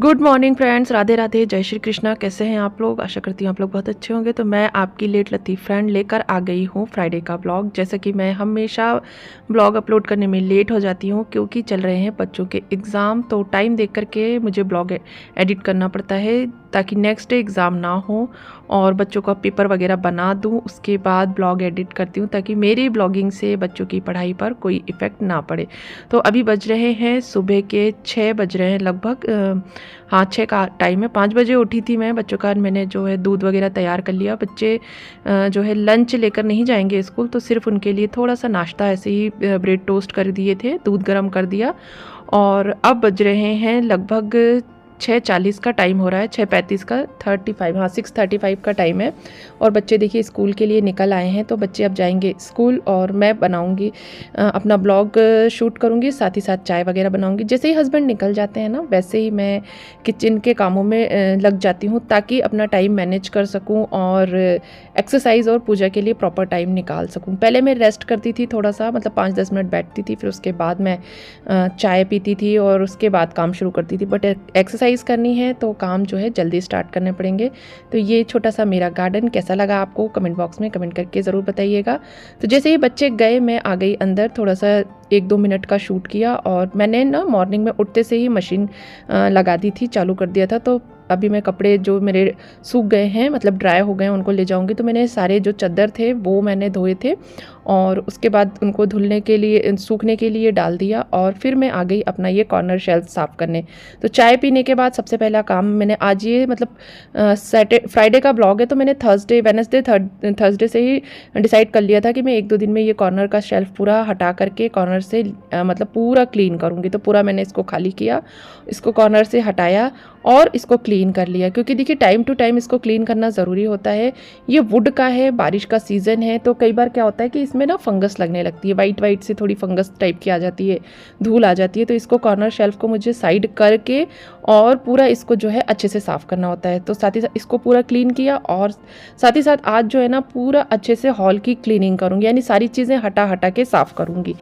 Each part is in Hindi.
Good morning friends, Radhe Radhe, जय श्री कृष्णा। कैसे हैं आप लोग? आशा करती हूँ आप लोग बहुत अच्छे होंगे। तो मैं आपकी लेट लतीफ़ फ्रेंड लेकर आ गई हूँ फ्राइडे का ब्लॉग। जैसे कि मैं हमेशा ब्लॉग अपलोड करने में लेट हो जाती हूँ क्योंकि चल रहे हैं बच्चों के एग्ज़ाम, तो टाइम देख करके मुझे ब्लॉग एडिट करना पड़ता है ताकि नेक्स्ट डे एग्ज़ाम ना हो और बच्चों का पेपर वगैरह बना दूँ, उसके बाद ब्लॉग एडिट करती हूँ ताकि मेरी ब्लॉगिंग से बच्चों की पढ़ाई पर कोई इफ़ेक्ट ना पड़े। तो अभी बज रहे हैं सुबह के 6 बज रहे हैं लगभग। हाँ, 6 का टाइम है। 5 बजे उठी थी मैं। बच्चों का मैंने जो है दूध वगैरह तैयार कर लिया। बच्चे जो है लंच लेकर नहीं जाएंगे स्कूल, तो सिर्फ उनके लिए थोड़ा सा नाश्ता ऐसे ही ब्रेड टोस्ट कर दिए थे, दूध गर्म कर दिया। और अब बज रहे हैं लगभग 6:40 का टाइम हो रहा है, 6:35 का 35, हाँ 6:35 का टाइम है। और बच्चे देखिए स्कूल के लिए निकल आए हैं। तो बच्चे अब जाएंगे स्कूल और मैं बनाऊंगी अपना ब्लॉग शूट करूंगी, साथ ही साथ चाय वगैरह बनाऊंगी। जैसे ही हस्बैंड निकल जाते हैं ना, वैसे ही मैं किचन के कामों में लग जाती हूँ ताकि अपना टाइम मैनेज कर सकूँ और एक्सरसाइज और पूजा के लिए प्रॉपर टाइम निकाल सकूँ। पहले मैं रेस्ट करती थी थोड़ा सा, मतलब 5-10 मिनट बैठती थी, फिर उसके बाद मैं चाय पीती थी और उसके बाद काम शुरू करती थी। बट एक्सरसाइज करनी है तो काम जो है जल्दी स्टार्ट करने पड़ेंगे। तो ये छोटा सा मेरा गार्डन कैसा लगा आपको कमेंट बॉक्स में कमेंट करके ज़रूर बताइएगा। तो जैसे ही बच्चे गए मैं आ गई अंदर, थोड़ा सा 1-2 मिनट का शूट किया। और मैंने ना मॉर्निंग में उठते से ही मशीन लगा दी थी, चालू कर दिया था। तो अभी मैं कपड़े जो मेरे सूख गए हैं, मतलब ड्राई हो गए हैं, उनको ले जाऊंगी। तो मैंने सारे जो चादर थे वो मैंने धोए थे और उसके बाद उनको धुलने के लिए, सूखने के लिए डाल दिया। और फिर मैं आ गई अपना ये कॉर्नर शेल्फ साफ़ करने। तो चाय पीने के बाद सबसे पहला काम मैंने आज ये, मतलब फ्राइडे का ब्लॉग है तो मैंने थर्सडे से ही डिसाइड कर लिया था कि मैं 1-2 दिन में ये कॉर्नर का शेल्फ पूरा हटा करके कॉर्नर से मतलब पूरा क्लीन करूँगी। तो पूरा मैंने इसको खाली किया, इसको कॉर्नर से हटाया और इसको क्लीन कर लिया। क्योंकि देखिए टाइम टू टाइम इसको क्लीन करना ज़रूरी होता है। ये वुड का है, बारिश का सीज़न है, तो कई बार क्या होता है कि इसमें ना फंगस लगने लगती है, वाइट से थोड़ी फंगस टाइप की आ जाती है, धूल आ जाती है। तो इसको कॉर्नर शेल्फ को मुझे साइड करके और पूरा इसको जो है अच्छे से साफ़ करना होता है। तो साथ ही साथ इसको पूरा क्लीन किया और साथ ही साथ आज जो है ना पूरा अच्छे से हॉल की क्लीनिंग करूँगी, यानी सारी चीज़ें हटा के साफ़ करूँगी।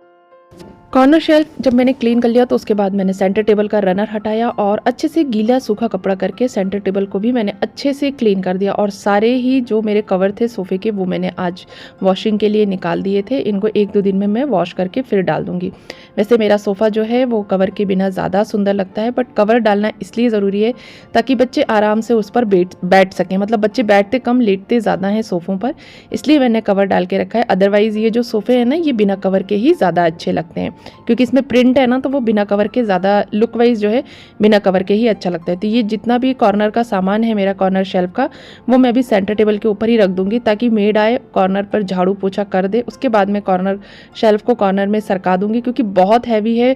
कॉर्नर शेल्फ जब मैंने क्लीन कर लिया तो उसके बाद मैंने सेंटर टेबल का रनर हटाया और अच्छे से गीला सूखा कपड़ा करके सेंटर टेबल को भी मैंने अच्छे से क्लीन कर दिया। और सारे ही जो मेरे कवर थे सोफ़े के वो मैंने आज वॉशिंग के लिए निकाल दिए थे। इनको 1-2 दिन में मैं वॉश करके फिर डाल दूँगी। वैसे मेरा सोफ़ा जो है वो कवर के बिना ज़्यादा सुंदर लगता है, बट कवर डालना इसलिए ज़रूरी है ताकि बच्चे आराम से उस पर बैठ सकें। मतलब बच्चे बैठते कम, लेटते ज़्यादा हैं सोफ़ों पर, इसलिए मैंने कवर डाल के रखा है। अदरवाइज़ ये जो सोफ़े हैं ना, ये बिना कवर के ही ज़्यादा अच्छे लगते हैं क्योंकि इसमें प्रिंट है ना, तो वो बिना कवर के ज़्यादा लुक वाइज जो है बिना कवर के ही अच्छा लगता है। तो ये जितना भी कॉर्नर का सामान है मेरा कॉर्नर शेल्फ का, वो मैं भी सेंटर टेबल के ऊपर ही रख दूंगी ताकि मेड आए कॉर्नर पर झाड़ू पोछा कर दे। उसके बाद मैं कॉर्नर शेल्फ को कॉर्नर में सरका दूंगी क्योंकि बहुत हैवी है।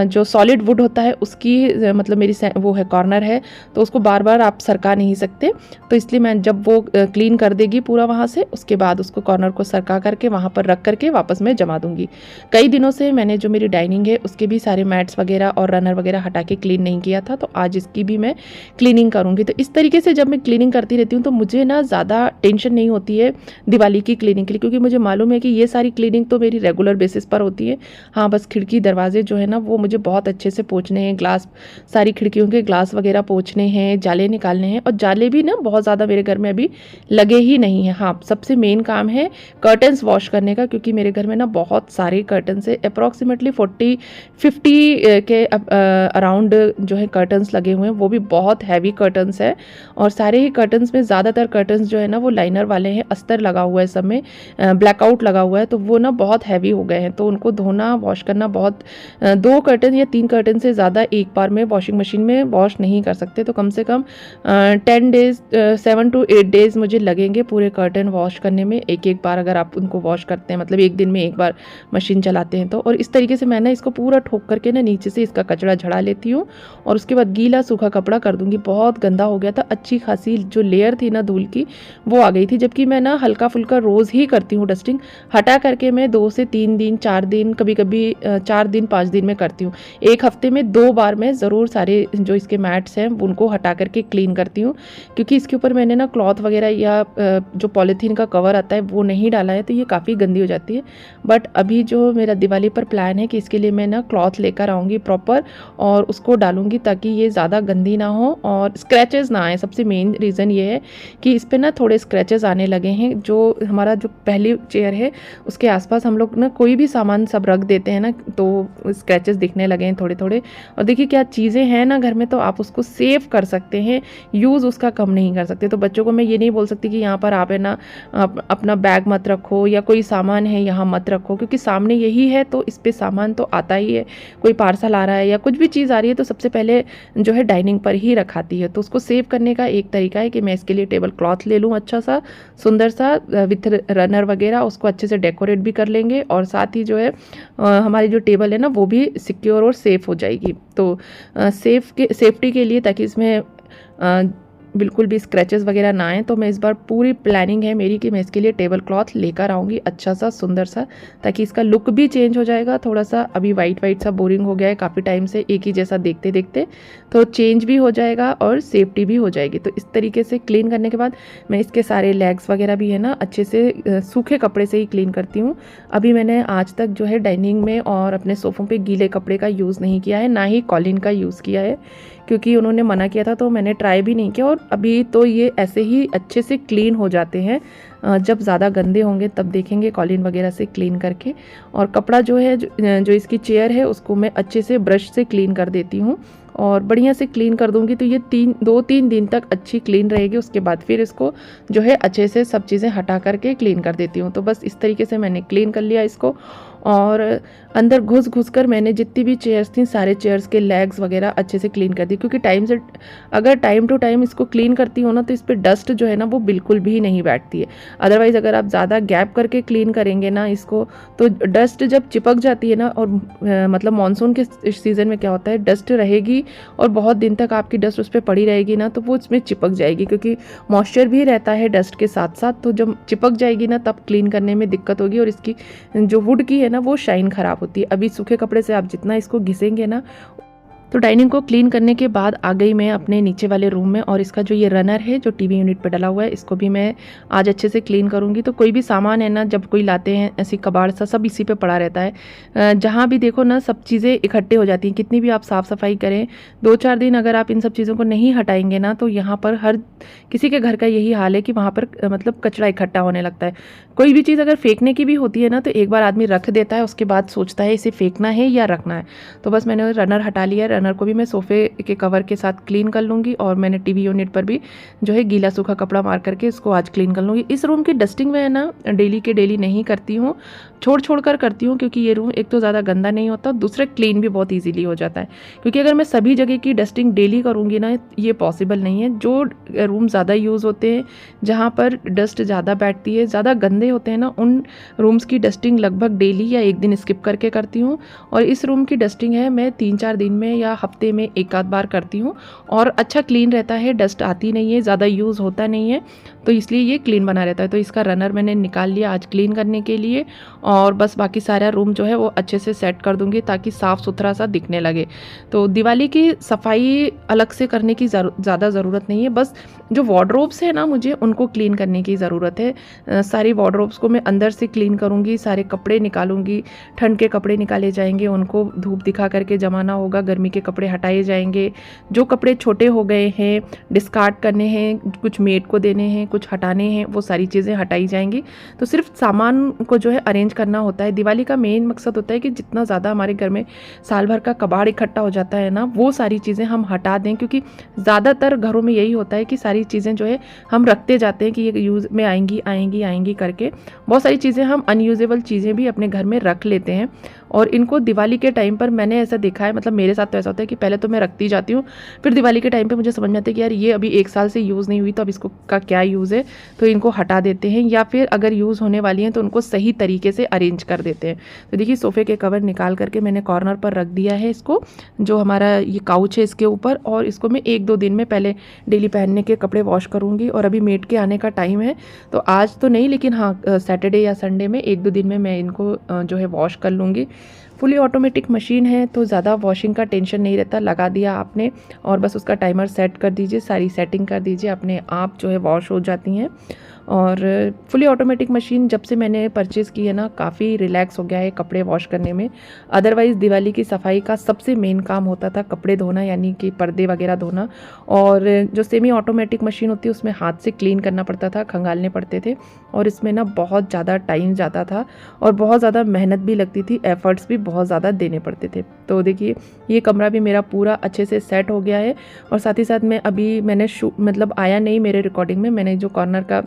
जो सॉलिड वुड होता है उसकी मतलब मेरी वो है कॉर्नर है, तो उसको बार बार आप सरका नहीं सकते। तो इसलिए मैं जब वो क्लीन कर देगी पूरा वहाँ से, उसके बाद उसको कॉर्नर को सरका करके वहाँ पर रख करके वापस मैं जमा दूंगी। कई दिनों से मैंने जो मेरी डाइनिंग है उसके भी सारे मैट्स वगैरह और रनर वगैरह हटा के क्लीन नहीं किया था, तो आज इसकी भी मैं क्लीनिंग करूँगी। तो इस तरीके से जब मैं क्लीनिंग करती रहती हूँ तो मुझे ना ज़्यादा टेंशन नहीं होती है दिवाली की क्लीनिंग के लिए, क्योंकि मुझे मालूम है कि ये सारी क्लीनिंग तो मेरी रेगुलर बेसिस पर होती है। हाँ, बस खिड़की दरवाजे जो है ना वो मुझे बहुत अच्छे से पोंछने हैं, ग्लास, सारी खिड़कियों के ग्लास वगैरह पोंछने हैं, जाले निकालने हैं। और जाले भी ना बहुत ज़्यादा मेरे घर में अभी लगे ही नहीं हैं। हाँ, सबसे मेन काम है कर्टन्स वॉश करने का, क्योंकि मेरे घर में ना बहुत सारे कर्टन्स है, अप्रॉक्सीमेटली 40-50 के अराउंड जो है कर्टन्स लगे हुए हैं। वो भी बहुत हैवी कर्टन्स है और सारे ही कर्टन्स में ज़्यादातर कर्टन्स जो है ना वो लाइनर वाले हैं, अस्तर लगा हुआ है, सब में ब्लैकआउट लगा हुआ है, तो वो ना बहुत हैवी हो गए हैं। तो उनको धोना, वॉश करना बहुत 2 कर्टन या 3 कर्टन से ज़्यादा एक बार में वॉशिंग मशीन में वॉश नहीं कर सकते। तो कम से कम 10 डेज़ 7 to 8 डेज़ मुझे लगेंगे पूरे कर्टन वॉश करने में, एक बार अगर आप उनको वॉश करते हैं, मतलब एक दिन में एक बार मशीन चलाते हैं तो। और इस तरीके से मैं ना इसको पूरा ठोक करके ना नीचे से इसका कचरा झड़ा लेती हूँ और उसके बाद गीला सूखा कपड़ा कर दूंगी। बहुत गंदा हो गया था, अच्छी खासी जो लेयर थी ना धूल की वो आ गई थी, जबकि मैं ना हल्का फुल्का रोज़ ही करती हूँ डस्टिंग। हटा करके मैं 2 से 3 दिन, 4 दिन, कभी कभी 4 दिन 5 दिन में करती हूँ। एक हफ्ते में 2 बार मैं ज़रूर सारे जो इसके मैट्स हैं उनको हटा करके क्लीन करती हूँ, क्योंकि इसके ऊपर मैंने ना क्लॉथ वगैरह या जो पॉलीथीन का कवर आता है वो नहीं डाला है, तो ये काफ़ी गंदी हो जाती है। बट अभी जो मेरा दिवाली पर प्लान प्लान है कि इसके लिए मैं ना क्लॉथ लेकर आऊँगी प्रॉपर और उसको डालूँगी ताकि ये ज़्यादा गंदी ना हो और स्क्रैचेस ना आए। सबसे मेन रीज़न ये है कि इस पे ना थोड़े स्क्रैचेस आने लगे हैं। जो हमारा जो पहली चेयर है उसके आसपास हम लोग ना कोई भी सामान सब रख देते हैं ना, तो स्क्रैचेस दिखने लगे हैं थोड़े थोड़े। और देखिए क्या चीज़ें हैं ना घर में, तो आप उसको सेव कर सकते हैं, यूज़ उसका कम नहीं कर सकते। तो बच्चों को मैं ये नहीं बोल सकती कि यहाँ पर आप है ना अपना बैग मत रखो या कोई सामान है यहाँ मत रखो, क्योंकि सामने यही है तो इस पे सामान तो आता ही है। कोई पार्सल आ रहा है या कुछ भी चीज़ आ रही है तो सबसे पहले जो है डाइनिंग पर ही रखाती है। तो उसको सेव करने का एक तरीका है कि मैं इसके लिए टेबल क्लॉथ ले लूँ, अच्छा सा सुंदर सा विथ रनर वगैरह, उसको अच्छे से डेकोरेट भी कर लेंगे और साथ ही जो है हमारी जो टेबल है ना वो भी सिक्योर और सेफ़ हो जाएगी। तो सेफ्टी के लिए, ताकि इसमें बिल्कुल भी स्क्रैचेस वगैरह ना आए, तो मैं इस बार पूरी प्लानिंग है मेरी कि मैं इसके लिए टेबल क्लॉथ लेकर आऊँगी अच्छा सा सुंदर सा, ताकि इसका लुक भी चेंज हो जाएगा थोड़ा सा। अभी वाइट वाइट सा बोरिंग हो गया है काफ़ी टाइम से एक ही जैसा देखते देखते, तो चेंज भी हो जाएगा और सेफ्टी भी हो जाएगी। तो इस तरीके से क्लीन करने के बाद मैं इसके सारे लेग्स वगैरह भी है ना अच्छे से सूखे कपड़े से ही क्लीन करती हूँ। अभी मैंने आज तक जो है डाइनिंग में और अपने सोफ़ों पे गीले कपड़े का यूज़ नहीं किया है, ना ही कॉलिन का यूज़ किया है, क्योंकि उन्होंने मना किया था तो मैंने ट्राई भी नहीं किया। और अभी तो ये ऐसे ही अच्छे से क्लीन हो जाते हैं, जब ज़्यादा गंदे होंगे तब देखेंगे कॉलिन वगैरह से क्लीन करके। और कपड़ा जो है जो इसकी चेयर है उसको मैं अच्छे से ब्रश से क्लीन कर देती हूँ और बढ़िया से क्लीन कर दूँगी, तो ये 2-3 दिन तक अच्छी क्लीन रहेगी। उसके बाद फिर इसको जो है अच्छे से सब चीज़ें हटा करके क्लीन कर देती हूँ। तो बस इस तरीके से मैंने क्लीन कर लिया इसको और अंदर घुस कर मैंने जितनी भी चेयर्स थी सारे चेयर्स के लेग्स वगैरह अच्छे से क्लीन कर दी, क्योंकि अगर टाइम टू टाइम इसको क्लीन करती हो ना तो इस पर डस्ट जो है ना वो बिल्कुल भी नहीं बैठती है। अदरवाइज़ अगर आप ज़्यादा गैप करके क्लीन करेंगे ना इसको, तो डस्ट जब चिपक जाती है ना, और मतलब मानसून के सीज़न में क्या होता है, डस्ट रहेगी और बहुत दिन तक आपकी डस्ट उस पर पड़ी रहेगी ना, तो वो इसमें चिपक जाएगी, क्योंकि मॉइस्चर भी रहता है डस्ट के साथ साथ। तो जब चिपक जाएगी ना तब क्लीन करने में दिक्कत होगी और इसकी जो वुड की है ना वो शाइन ख़राब होती है। अभी सूखे कपड़े से आप जितना इसको घिसेंगे ना। तो डाइनिंग को क्लीन करने के बाद आ गई मैं अपने नीचे वाले रूम में, और इसका जो ये रनर है जो टीवी यूनिट पे डला हुआ है इसको भी मैं आज अच्छे से क्लीन करूँगी। तो कोई भी सामान है ना जब कोई लाते हैं ऐसी कबाड़ सा सब इसी पे पड़ा रहता है, जहाँ भी देखो ना सब चीज़ें इकट्ठे हो जाती हैं। कितनी भी आप साफ़ सफाई करें 2-4 दिन अगर आप इन सब चीज़ों को नहीं हटाएंगे ना, तो यहाँ पर हर किसी के घर का यही हाल है कि वहाँ पर मतलब कचरा इकट्ठा होने लगता है। कोई भी चीज़ अगर फेंकने की भी होती है ना तो एक बार आदमी रख देता है, उसके बाद सोचता है इसे फेंकना है या रखना है। तो बस मैंने रनर हटा लिया। रनर को भी मैं सोफ़े के कवर के साथ क्लीन कर लूँगी और मैंने टीवी यूनिट पर भी जो है गीला सूखा कपड़ा मार करके इसको आज क्लीन कर लूँगी। इस रूम की डस्टिंग में है ना डेली के डेली नहीं करती हूँ, छोड़ कर करती हूँ, क्योंकि ये रूम एक तो ज़्यादा गंदा नहीं होता, दूसरा क्लीन भी बहुत ईजीली हो जाता है। क्योंकि अगर मैं सभी जगह की डस्टिंग डेली करूँगी ना ये पॉसिबल नहीं है। जो रूम ज़्यादा यूज़ होते हैं, जहाँ पर डस्ट ज़्यादा बैठती है, ज़्यादा गंदे होते हैं ना, उन रूम्स की डस्टिंग लगभग डेली या एक दिन स्किप करके करती हूँ। और इस रूम की डस्टिंग है मैं 3-4 दिन में या हफ्ते में एक आध बार करती हूँ और अच्छा क्लीन रहता है, डस्ट आती नहीं है, ज़्यादा यूज़ होता नहीं है, तो इसलिए ये क्लीन बना रहता है। तो इसका रनर मैंने निकाल लिया आज क्लीन करने के लिए, और बस बाकी सारा रूम जो है वो अच्छे से सेट कर दूँगी ताकि साफ़ सुथरा सा दिखने लगे। तो दिवाली की सफाई अलग से करने की ज़्यादा ज़रूरत नहीं है, बस जो वार्डरोब्स है ना मुझे उनको क्लीन करने की ज़रूरत है। सारी वार्डरोब्स को मैं अंदर से क्लीन करूँगी, सारे कपड़े निकालूंगी, ठंड के कपड़े निकाले जाएंगे, उनको धूप दिखा करके जमाना होगा, गर्मी के कपड़े हटाए जाएंगे, जो कपड़े छोटे हो गए हैं डिस्कार्ड करने हैं, कुछ मेड को देने हैं, कुछ हटाने हैं, वो सारी चीज़ें हटाई जाएंगी। तो सिर्फ सामान को जो है अरेंज करना होता है। दिवाली का मेन मकसद होता है कि जितना ज़्यादा हमारे घर में साल भर का कबाड़ इकट्ठा हो जाता है ना वो सारी चीज़ें हम हटा दें, क्योंकि ज़्यादातर घरों में यही होता है कि सारी चीज़ें जो है हम रखते जाते हैं कि ये यूज़ में आएंगी करके। बहुत सारी चीज़ें हम अनयूजेबल चीज़ें भी अपने घर में रख लेते हैं, और इनको दिवाली के टाइम पर मैंने ऐसा देखा है, मतलब मेरे साथ तो ऐसा होता है कि पहले तो मैं रखती जाती हूँ, फिर दिवाली के टाइम पे मुझे समझ में आता है कि यार ये अभी 1 साल से यूज़ नहीं हुई तो अब इसको का क्या यूज़ है, तो इनको हटा देते हैं, या फिर अगर यूज़ होने वाली हैं तो उनको सही तरीके से अरेंज कर देते हैं। तो देखिए सोफ़े के कवर निकाल करके मैंने कॉर्नर पर रख दिया है इसको, जो हमारा ये काउच है इसके ऊपर, और इसको मैं 1-2 दिन में पहले डेली पहनने के कपड़े वॉश करूँगी। और अभी मेड के आने का टाइम है, तो आज तो नहीं लेकिन हाँ सैटरडे या संडे में 1-2 दिन में मैं इनको जो है वॉश कर लूँगी। फुली ऑटोमेटिक मशीन है तो ज़्यादा वॉशिंग का टेंशन नहीं रहता, लगा दिया आपने और बस उसका टाइमर सेट कर दीजिए, सारी सेटिंग कर दीजिए, अपने आप जो है वॉश हो जाती हैं। और फुली ऑटोमेटिक मशीन जब से मैंने परचेज़ की है ना, काफ़ी रिलैक्स हो गया है कपड़े वॉश करने में। अदरवाइज़ दिवाली की सफाई का सबसे मेन काम होता था कपड़े धोना, यानी कि पर्दे वगैरह धोना। और जो सेमी ऑटोमेटिक मशीन होती है उसमें हाथ से क्लीन करना पड़ता था, खंगालने पड़ते थे, और इसमें ना बहुत ज़्यादा टाइम जाता था और बहुत ज़्यादा मेहनत भी लगती थी, एफ़र्ट्स भी बहुत ज़्यादा देने पड़ते थे। तो देखिए ये कमरा भी मेरा पूरा अच्छे से सेट हो गया है। और साथ ही साथ मैंने मतलब आया नहीं मेरे रिकॉर्डिंग में, मैंने जो कॉर्नर का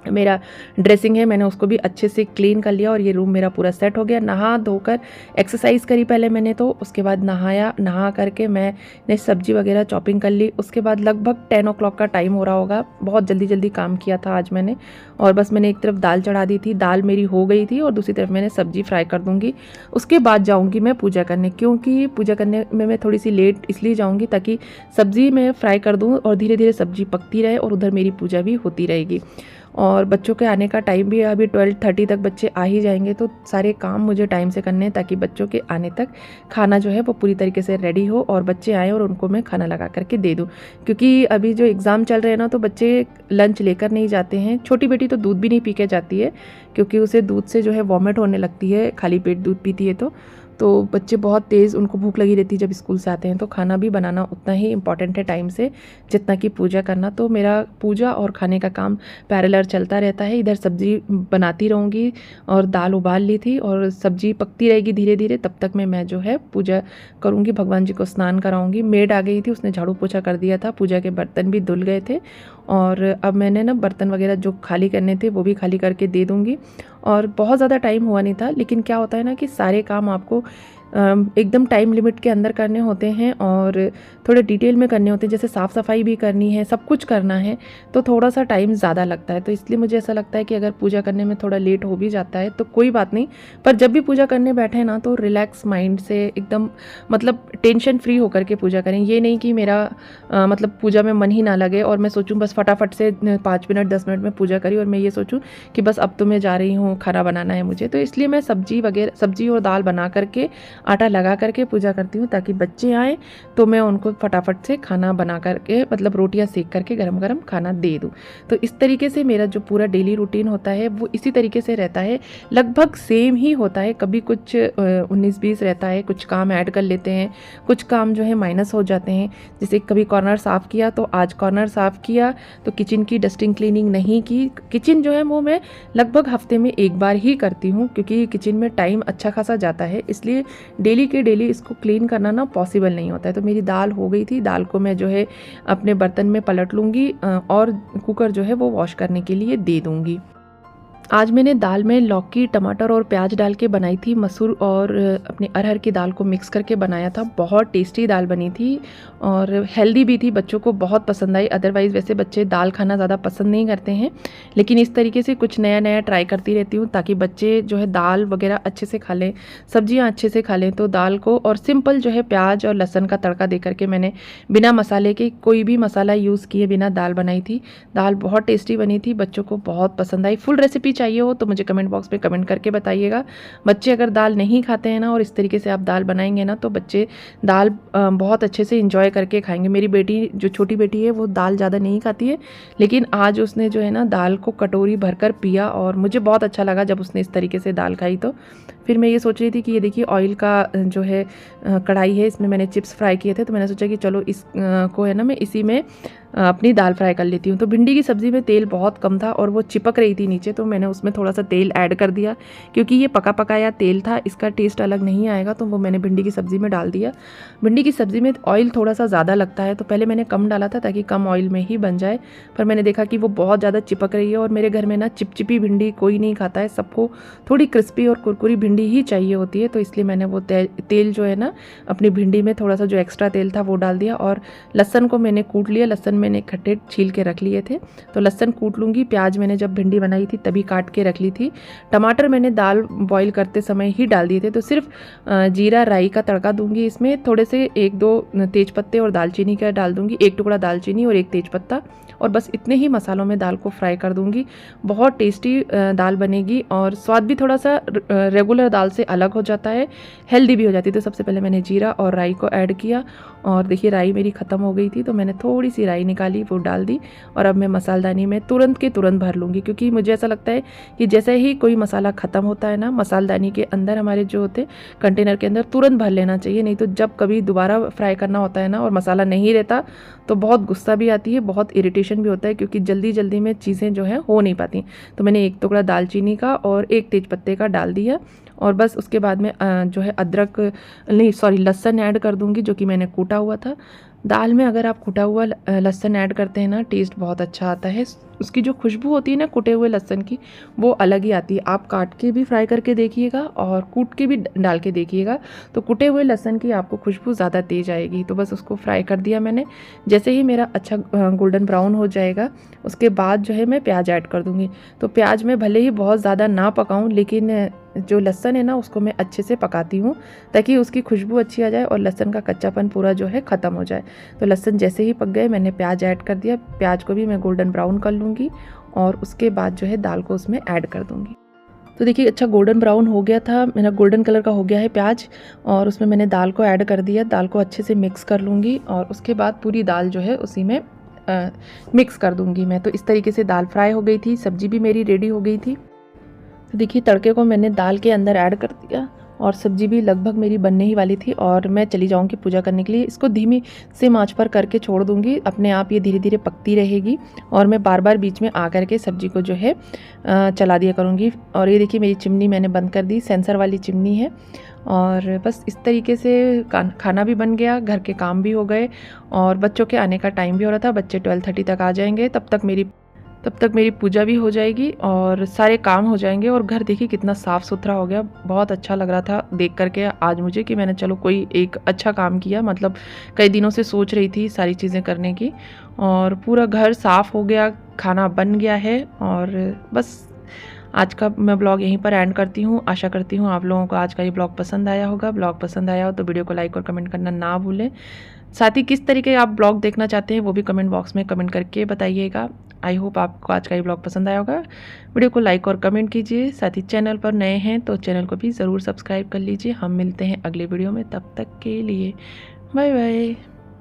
मेरा ड्रेसिंग है मैंने उसको भी अच्छे से क्लीन कर लिया और ये रूम मेरा पूरा सेट हो गया। नहा धोकर एक्सरसाइज करी पहले मैंने, तो उसके बाद नहाया, नहा करके मैंने सब्जी वगैरह चॉपिंग कर ली। उसके बाद लगभग 10 o'clock का टाइम हो रहा होगा। बहुत जल्दी जल्दी काम किया था आज मैंने, और बस मैंने एक तरफ दाल चढ़ा दी थी, दाल मेरी हो गई थी, और दूसरी तरफ मैंने सब्जी फ्राई कर दूँगी। उसके बाद जाऊँगी मैं पूजा करने, क्योंकि पूजा करने में मैं थोड़ी सी लेट इसलिए जाऊँगी ताकि सब्ज़ी मैं फ्राई कर दूँ और धीरे धीरे सब्ज़ी पकती रहे और उधर मेरी पूजा भी होती रहेगी। और बच्चों के आने का टाइम भी है, अभी 12:30 तक बच्चे आ ही जाएंगे, तो सारे काम मुझे टाइम से करने हैं ताकि बच्चों के आने तक खाना जो है वो पूरी तरीके से रेडी हो और बच्चे आएँ और उनको मैं खाना लगा करके दे दूँ। क्योंकि अभी जो एग्ज़ाम चल रहे हैं ना, तो बच्चे लंच लेकर नहीं जाते हैं। छोटी बेटी तो दूध भी नहीं पी के जाती है, क्योंकि उसे दूध से जो है वॉमिट होने लगती है, खाली पेट दूध पीती है तो बच्चे बहुत तेज़, उनको भूख लगी रहती है जब स्कूल से आते हैं। तो खाना भी बनाना उतना ही इम्पॉर्टेंट है टाइम से जितना कि पूजा करना। तो मेरा पूजा और खाने का काम पैरेलल चलता रहता है। इधर सब्ज़ी बनाती रहूँगी और दाल उबाल ली थी और सब्ज़ी पकती रहेगी धीरे धीरे, तब तक मैं जो है पूजा करूँगी, भगवान जी को स्नान कराऊँगी। मेड आ गई थी, उसने झाड़ू पोछा कर दिया था, पूजा के बर्तन भी धुल गए थे, और अब मैंने ना बर्तन वगैरह जो खाली करने थे वो भी खाली करके दे दूँगी। और बहुत ज़्यादा टाइम हुआ नहीं था, लेकिन क्या होता है ना कि सारे काम आपको एकदम टाइम लिमिट के अंदर करने होते हैं और थोड़े डिटेल में करने होते हैं। जैसे साफ़ सफाई भी करनी है, सब कुछ करना है, तो थोड़ा सा टाइम ज़्यादा लगता है। तो इसलिए मुझे ऐसा लगता है कि अगर पूजा करने में थोड़ा लेट हो भी जाता है तो कोई बात नहीं, पर जब भी पूजा करने बैठे ना तो रिलैक्स माइंड से एकदम मतलब टेंशन फ्री होकर के पूजा करें। ये नहीं कि मेरा मतलब पूजा में मन ही ना लगे और मैं सोचूं बस फटाफट से 5 मिनट 10 मिनट में पूजा करी और मैं ये सोचूं कि बस अब तो मैं जा रही हूँ, खाना बनाना है मुझे। तो इसलिए मैं सब्जी और दाल बना करके आटा लगा करके पूजा करती हूँ, ताकि बच्चे आएँ तो मैं उनको फटाफट से खाना बना करके मतलब रोटियाँ सेक करके गरम गरम खाना दे दूँ। तो इस तरीके से मेरा जो पूरा डेली रूटीन होता है वो इसी तरीके से रहता है, लगभग सेम ही होता है। कभी कुछ 19-20 रहता है, कुछ काम ऐड कर लेते हैं, कुछ काम जो है माइनस हो जाते हैं। जैसे कभी कॉर्नर साफ़ किया तो आज कॉर्नर साफ़ किया, तो किचन की डस्टिंग क्लीनिंग नहीं की। किचन जो है वो मैं लगभग हफ्ते में एक बार ही करती हूँ, क्योंकि किचन में टाइम अच्छा खासा जाता है, इसलिए डेली के डेली इसको क्लीन करना ना पॉसिबल नहीं होता है। तो मेरी दाल हो गई थी, दाल को मैं जो है अपने बर्तन में पलट लूँगी और कुकर जो है वो वॉश करने के लिए दे दूँगी। आज मैंने दाल में लौकी, टमाटर और प्याज डाल के बनाई थी, मसूर और अपने अरहर की दाल को मिक्स करके बनाया था। बहुत टेस्टी दाल बनी थी और हेल्दी भी थी, बच्चों को बहुत पसंद आई। अदरवाइज़ वैसे बच्चे दाल खाना ज़्यादा पसंद नहीं करते हैं, लेकिन इस तरीके से कुछ नया नया ट्राई करती रहती हूँ ताकि बच्चे जो है दाल वगैरह अच्छे से खा लें, सब्जियाँ अच्छे से खा लें। तो दाल को और सिंपल जो है प्याज और लहसुन का तड़का दे करके मैंने बिना मसाले के, कोई भी मसाला यूज़ किए बिना दाल बनाई थी। दाल बहुत टेस्टी बनी थी, बच्चों को बहुत पसंद आई। फुल रेसिपी चाहिए हो तो मुझे कमेंट बॉक्स में कमेंट करके बताइएगा। बच्चे अगर दाल नहीं खाते हैं ना और इस तरीके से आप दाल बनाएंगे ना तो बच्चे दाल बहुत अच्छे से इंजॉय करके खाएंगे। मेरी बेटी, जो छोटी बेटी है, वो दाल ज़्यादा नहीं खाती है, लेकिन आज उसने जो है ना दाल को कटोरी भरकर पिया और मुझे बहुत अच्छा लगा जब उसने इस तरीके से दाल खाई। तो फिर मैं ये सोच रही थी कि ये देखिए ऑयल का जो है कढ़ाई है, इसमें मैंने चिप्स फ्राई किए थे, तो मैंने सोचा कि चलो इस को है ना मैं इसी में अपनी दाल फ्राई कर लेती हूँ। तो भिंडी की सब्ज़ी में तेल बहुत कम था और वो चिपक रही थी नीचे, तो मैंने उसमें थोड़ा सा तेल ऐड कर दिया, क्योंकि ये पका पकाया तेल था, इसका टेस्ट अलग नहीं आएगा, तो वो मैंने भिंडी की सब्ज़ी में डाल दिया। भिंडी की सब्ज़ी में ऑयल थोड़ा सा ज़्यादा लगता है, तो पहले मैंने कम डाला था ताकि कम ऑयल में ही बन जाए, पर मैंने देखा कि वो बहुत ज़्यादा चिपक रही है और मेरे घर में ना चिपचिपी भिंडी कोई नहीं खाता है, सबको थोड़ी क्रिस्पी और कुरकुरी भिंडी ही चाहिए होती है। तो इसलिए मैंने वो तेल जो है ना अपनी भिंडी में थोड़ा सा जो एक्स्ट्रा तेल था वो डाल दिया और लहसन को मैंने कूट लिया। लहसन मैंने खट्टे छील के रख लिए थे, तो लहसन कूट लूँगी। प्याज मैंने जब भिंडी बनाई थी तभी काट के रख ली थी। टमाटर मैंने दाल बॉईल करते समय ही डाल दिए थे, तो सिर्फ जीरा राई का तड़का दूंगी। इसमें थोड़े से 1-2 तेज पत्ते और दालचीनी का डाल दूंगी, 1 टुकड़ा दालचीनी और 1 तेज पत्ता, और बस इतने ही मसालों में दाल को फ्राई कर दूंगी। बहुत टेस्टी दाल बनेगी और स्वाद भी थोड़ा सा रेगुलर दाल से अलग हो जाता है, हेल्दी भी हो जाती है। तो सबसे पहले मैंने जीरा और राई को ऐड किया और देखिए राई मेरी ख़त्म हो गई थी, तो मैंने थोड़ी सी राई निकाली वो डाल दी और अब मैं मसालदानी में तुरंत के तुरंत भर लूँगी, क्योंकि मुझे ऐसा लगता है कि जैसे ही कोई मसाला ख़त्म होता है ना, मसालदानी के अंदर हमारे जो होते कंटेनर के अंदर तुरंत भर लेना चाहिए। नहीं तो जब कभी दोबारा फ्राई करना होता है ना और मसाला नहीं रहता तो बहुत गुस्सा भी आती है, बहुत इरिटेशन भी होता है, क्योंकि जल्दी जल्दी में चीज़ें जो है हो नहीं पाती। तो मैंने एक टुकड़ा दालचीनी का और एक तेज़पत्ते का डाल दिया और बस उसके बाद में जो है अदरक नहीं सॉरी लहसुन ऐड कर दूंगी, जो कि मैंने कूटा हुआ था। दाल में अगर आप कूटा हुआ लहसुन ऐड करते हैं ना, टेस्ट बहुत अच्छा आता है। उसकी जो खुशबू होती है ना कुटे हुए लहसुन की, वो अलग ही आती है। आप काट के भी फ्राई करके देखिएगा और कूट के भी डाल के देखिएगा, तो कुटे हुए लहसुन की आपको खुशबू ज़्यादा तेज आएगी। तो बस उसको फ्राई कर दिया मैंने। जैसे ही मेरा अच्छा गोल्डन ब्राउन हो जाएगा, उसके बाद जो है मैं प्याज ऐड कर दूँगी। तो प्याज में भले ही बहुत ज़्यादा ना पकाऊँ, लेकिन जो लहसुन है ना उसको मैं अच्छे से पकाती हूँ, ताकि उसकी खुशबू अच्छी आ जाए और लहसुन का कच्चापन पूरा जो है ख़त्म हो जाए। तो लहसुन जैसे ही पक गए, मैंने प्याज ऐड कर दिया। प्याज को भी मैं गोल्डन ब्राउन कर लूँगी और उसके बाद जो है दाल को उसमें ऐड कर दूँगी। तो देखिए अच्छा गोल्डन ब्राउन हो गया था, मेरा गोल्डन कलर का हो गया है प्याज, और उसमें मैंने दाल को ऐड कर दिया। दाल को अच्छे से मिक्स कर लूँगी और उसके बाद पूरी दाल जो है उसी में मिक्स कर दूँगी मैं। तो इस तरीके से दाल फ्राई हो गई थी, सब्जी भी मेरी रेडी हो गई थी। तो देखिए तड़के को मैंने दाल के अंदर ऐड कर दिया और सब्जी भी लगभग मेरी बनने ही वाली थी और मैं चली जाऊंगी पूजा करने के लिए। इसको धीमी से आंच पर करके छोड़ दूंगी, अपने आप ये धीरे धीरे पकती रहेगी और मैं बार बार बीच में आकर के सब्जी को जो है चला दिया करूँगी। और ये देखिए मेरी चिमनी मैंने बंद कर दी, सेंसर वाली चिमनी है। और बस इस तरीके से खाना भी बन गया, घर के काम भी हो गए और बच्चों के आने का टाइम भी हो रहा था। बच्चे 12:30 तक आ जाएंगे, तब तक मेरी पूजा भी हो जाएगी और सारे काम हो जाएंगे। और घर देखिए कितना साफ़ सुथरा हो गया, बहुत अच्छा लग रहा था देख करके आज मुझे कि मैंने चलो कोई एक अच्छा काम किया। मतलब कई दिनों से सोच रही थी सारी चीज़ें करने की, और पूरा घर साफ़ हो गया, खाना बन गया है। और बस आज का मैं ब्लॉग यहीं पर एंड करती हूँ। आशा करती हूँ आप लोगों को आज का ये ब्लॉग पसंद आया होगा। ब्लॉग पसंद आया हो तो वीडियो को लाइक और कमेंट करना ना भूलें। साथ ही किस तरीके आप ब्लॉग देखना चाहते हैं वो भी कमेंट बॉक्स में कमेंट करके बताइएगा। आई होप आपको आज का ये ब्लॉग पसंद आया होगा। वीडियो को लाइक और कमेंट कीजिए। साथ ही चैनल पर नए हैं तो चैनल को भी ज़रूर सब्सक्राइब कर लीजिए। हम मिलते हैं अगले वीडियो में, तब तक के लिए बाय बाय।